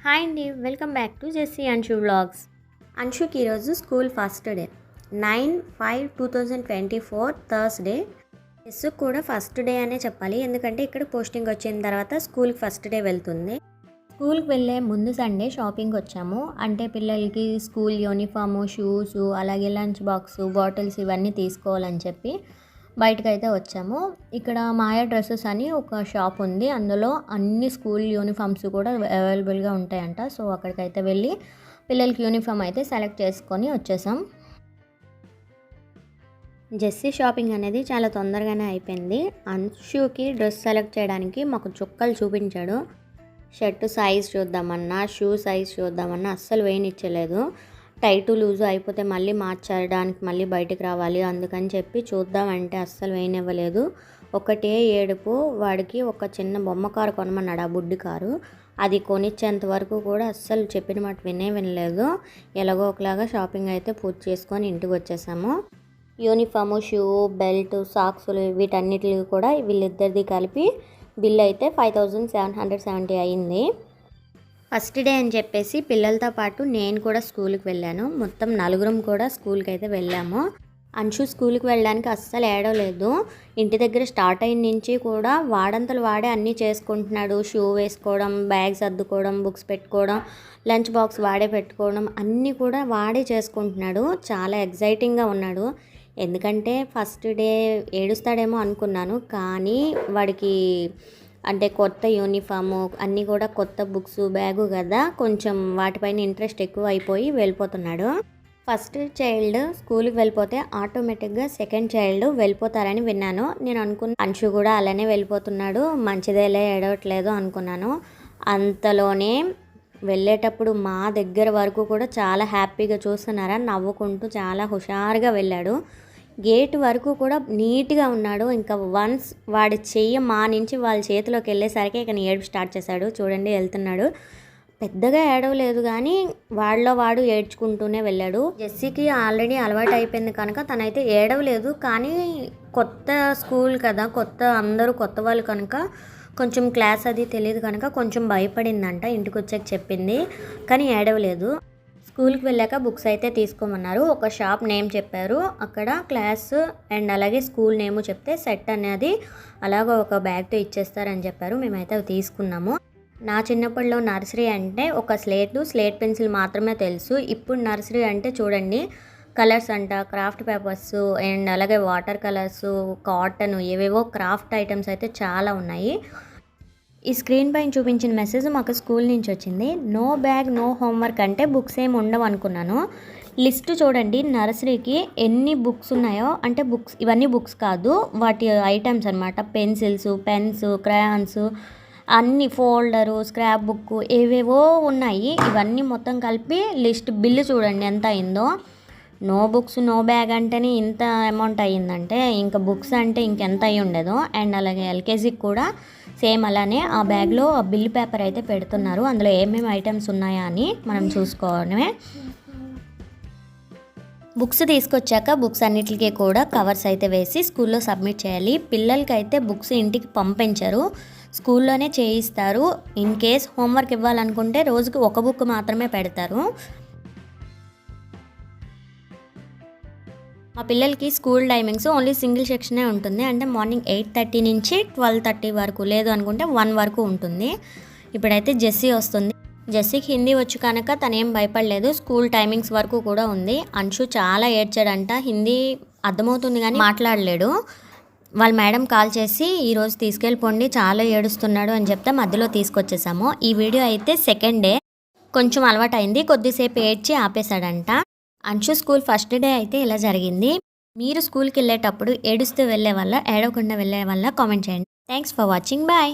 Hi అండి, welcome back to Jessie Anshu vlogs. అంశుకి ఈరోజు స్కూల్ ఫస్ట్ డే 9/5/2024 థర్స్డే. యస్సు కూడా ఫస్ట్ డే అనే చెప్పాలి, ఎందుకంటే ఇక్కడ పోస్టింగ్ వచ్చిన తర్వాత స్కూల్కి ఫస్ట్ డే వెళ్తుంది. స్కూల్కి వెళ్ళే ముందు సండే షాపింగ్ వచ్చాము. అంటే పిల్లలకి స్కూల్ యూనిఫాము, షూసు, అలాగే లంచ్ బాక్సు, బాటిల్స్ ఇవన్నీ తీసుకోవాలని చెప్పి బయటకైతే వచ్చాము. ఇక్కడ మాయా డ్రెస్సెస్ అని ఒక షాప్ ఉంది, అందులో అన్ని స్కూల్ యూనిఫామ్స్ కూడా అవైలబుల్గా ఉంటాయంట. సో అక్కడికైతే వెళ్ళి పిల్లలకి యూనిఫామ్ అయితే సెలెక్ట్ చేసుకొని వచ్చేసాం. జెస్సీ షాపింగ్ అనేది చాలా తొందరగానే అయిపోయింది. అంశుకి డ్రెస్ సెలెక్ట్ చేయడానికి మాకు చుక్కలు చూపించాడు. షర్ట్ సైజ్ చూద్దామన్నా, షూ సైజ్ చూద్దామన్నా అస్సలు వేయనిచ్చలేదు. టైటు లూజు అయిపోతే మళ్ళీ మార్చడానికి మళ్ళీ బయటికి రావాలి, అందుకని చెప్పి చూద్దామంటే అస్సలు వేయనివ్వలేదు. ఒకటే ఏడుపు, వాడికి ఒక చిన్న బొమ్మ కారు కొనమన్నాడు, ఆ బుడ్డి కారు. అది కొనిచ్చేంత వరకు కూడా అస్సలు చెప్పిన మాట వినలేదు. ఎలాగో ఒకలాగా షాపింగ్ అయితే పూర్తి చేసుకొని ఇంటికి వచ్చేసాము. యూనిఫాము, షూ, బెల్ట్, సాక్సులు వీటన్నిటికి కూడా వీళ్ళిద్దరిది కలిపి బిల్ అయితే 5770 అయింది. ఫస్ట్ డే అని చెప్పేసి పిల్లలతో పాటు నేను కూడా స్కూల్కి వెళ్ళాను. మొత్తం నలుగురం కూడా స్కూల్కి అయితే వెళ్ళాము. అంశు స్కూల్కి వెళ్ళడానికి అస్సలు ఏడవలేదు. ఇంటి దగ్గర స్టార్ట్ అయిన నుంచి కూడా వాడంతలు వాడే అన్నీ చేసుకుంటున్నాడు. షూ వేసుకోవడం, బ్యాగ్స్ అద్దుకోవడం, బుక్స్ పెట్టుకోవడం, లంచ్ బాక్స్ వాడే పెట్టుకోవడం అన్నీ కూడా వాడే చేసుకుంటున్నాడు. చాలా ఎగ్జైటింగ్గా ఉన్నాడు. ఎందుకంటే ఫస్ట్ డే ఏడుస్తాడేమో అనుకున్నాను, కానీ వాడికి అంటే కొత్త యూనిఫాము అన్నీ కూడా కొత్త బుక్స్, బ్యాగు కదా, కొంచెం వాటిపైన ఇంట్రెస్ట్ ఎక్కువ అయిపోయి వెళ్ళిపోతున్నాడు. ఫస్ట్ చైల్డ్ స్కూల్కి వెళ్ళిపోతే ఆటోమేటిక్గా సెకండ్ చైల్డ్ వెళ్ళిపోతారని విన్నాను. నేను అనుకున్న అంశు కూడా అలానే వెళ్ళిపోతున్నాడు, మంచిదేలే ఏడవట్లేదు అనుకున్నాను. అంతలోనే వెళ్ళేటప్పుడు మా దగ్గర వరకు కూడా చాలా హ్యాపీగా చూస్తున్నారా, నవ్వుకుంటూ చాలా హుషారుగా వెళ్ళాడు. గేట్ వరకు కూడా నీట్గా ఉన్నాడు. ఇంకా వన్స్ వాడి చెయ్యి మా నుంచి వాళ్ళ చేతిలోకి వెళ్ళేసరికి ఇక ఏడుపు స్టార్ట్ చేశాడు. చూడండి వెళ్తున్నాడు. పెద్దగా ఏడవలేదు, కానీ వాడిలో వాడు ఏడ్చుకుంటూనే వెళ్ళాడు. జెస్సీకి ఆల్రెడీ అలవాటు అయిపోయింది కనుక తనైతే ఏడవలేదు, కానీ కొత్త స్కూల్ కదా, అందరూ కొత్త వాళ్ళు కనుక కొంచెం క్లాస్ అది తెలియదు కనుక కొంచెం భయపడిందంట. ఇంటికి వచ్చాక చెప్పింది, కానీ ఏడవలేదు. స్కూల్కి వెళ్ళాక బుక్స్ అయితే తీసుకోమన్నారు. ఒక షాప్ నేమ్ చెప్పారు, అక్కడ క్లాస్ అండ్ అలాగే స్కూల్ నేము చెప్తే సెట్ అనేది అలాగ ఒక బ్యాగ్తో ఇచ్చేస్తారని చెప్పారు. మేమైతే అవి తీసుకున్నాము. నా చిన్నప్పటిలో నర్సరీ అంటే ఒక స్లేట్ పెన్సిల్ మాత్రమే తెలుసు. ఇప్పుడు నర్సరీ అంటే చూడండి, కలర్స్ అంట, క్రాఫ్ట్ పేపర్స్ అండ్ అలాగే వాటర్ కలర్స్, కాటన్, ఏవేవో క్రాఫ్ట్ ఐటమ్స్ అయితే చాలా ఉన్నాయి. ఈ స్క్రీన్ పైన చూపించిన మెసేజ్ మాకు స్కూల్ నుంచి వచ్చింది. నో బ్యాగ్ నో హోంవర్క్ అంటే బుక్స్ ఏమి ఉండవు అనుకున్నాను. లిస్ట్ చూడండి, నర్సరీకి ఎన్ని బుక్స్ ఉన్నాయో, అంటే బుక్స్ ఇవన్నీ బుక్స్ కాదు, వాటి ఐటమ్స్ అనమాట. పెన్సిల్స్, పెన్స్, క్రయాన్స్, అన్ని ఫోల్డరు, స్క్రాప్ బుక్ ఏవేవో ఉన్నాయి. ఇవన్నీ మొత్తం కలిపి లిస్ట్ బిల్లు చూడండి ఎంత అయిందో. నో బుక్స్ నో బ్యాగ్ అంటేనే ఇంత అమౌంట్ అయ్యిందంటే ఇంకా బుక్స్ అంటే ఇంకెంత అయ్యి ఉండదు. అండ్ అలాగే ఎల్కేజీకి కూడా సేమ్ అలానే ఆ బ్యాగ్లో ఆ బిల్ పేపర్ అయితే పెడుతున్నారు, అందులో ఏమేమి ఐటమ్స్ ఉన్నాయా అని మనం చూసుకోవడమే. బుక్స్ తీసుకొచ్చాక బుక్స్ అన్నిటికీ కూడా కవర్స్ అయితే వేసి స్కూల్లో సబ్మిట్ చేయాలి. పిల్లలకి అయితే బుక్స్ ఇంటికి పంపించరు, స్కూల్లోనే చేయిస్తారు. ఇన్ కేస్ హోంవర్క్ ఇవ్వాలనుకుంటే రోజుకి ఒక బుక్ మాత్రమే పెడతారు. మా పిల్లలకి స్కూల్ టైమింగ్స్ ఓన్లీ సింగిల్ సెక్షనే ఉంటుంది, అంటే మార్నింగ్ 8:30 నుంచి 12:30 వరకు, లేదు అనుకుంటే 1 వరకు ఉంటుంది. ఇప్పుడైతే జెస్సీ వస్తుంది. జెస్సీకి హిందీ వచ్చు కనుక తనేం భయపడలేదు, స్కూల్ టైమింగ్స్ వరకు కూడా ఉంది. అంశు చాలా ఏడ్చాడంట, హిందీ అర్థమవుతుంది కానీ మాట్లాడలేడు. వాళ్ళ మేడం కాల్ చేసి ఈరోజు తీసుకెళ్ళిపోండి, చాలా ఏడుస్తున్నాడు అని చెప్తే మధ్యలో తీసుకొచ్చేసాము. ఈ వీడియో అయితే సెకండ్ డే, కొంచెం అలవాటు అయింది, కొద్దిసేపు ఏడ్చి ఆపేశాడంట. అంశు స్కూల్ ఫస్ట్ డే అయితే ఇలా జరిగింది. మీరు స్కూల్కి వెళ్ళేటప్పుడు ఏడుస్తూ వెళ్ళే వల్ల, ఏడవకుండా వెళ్ళే వల్ల కామెంట్ చేయండి. Thanks for watching, bye.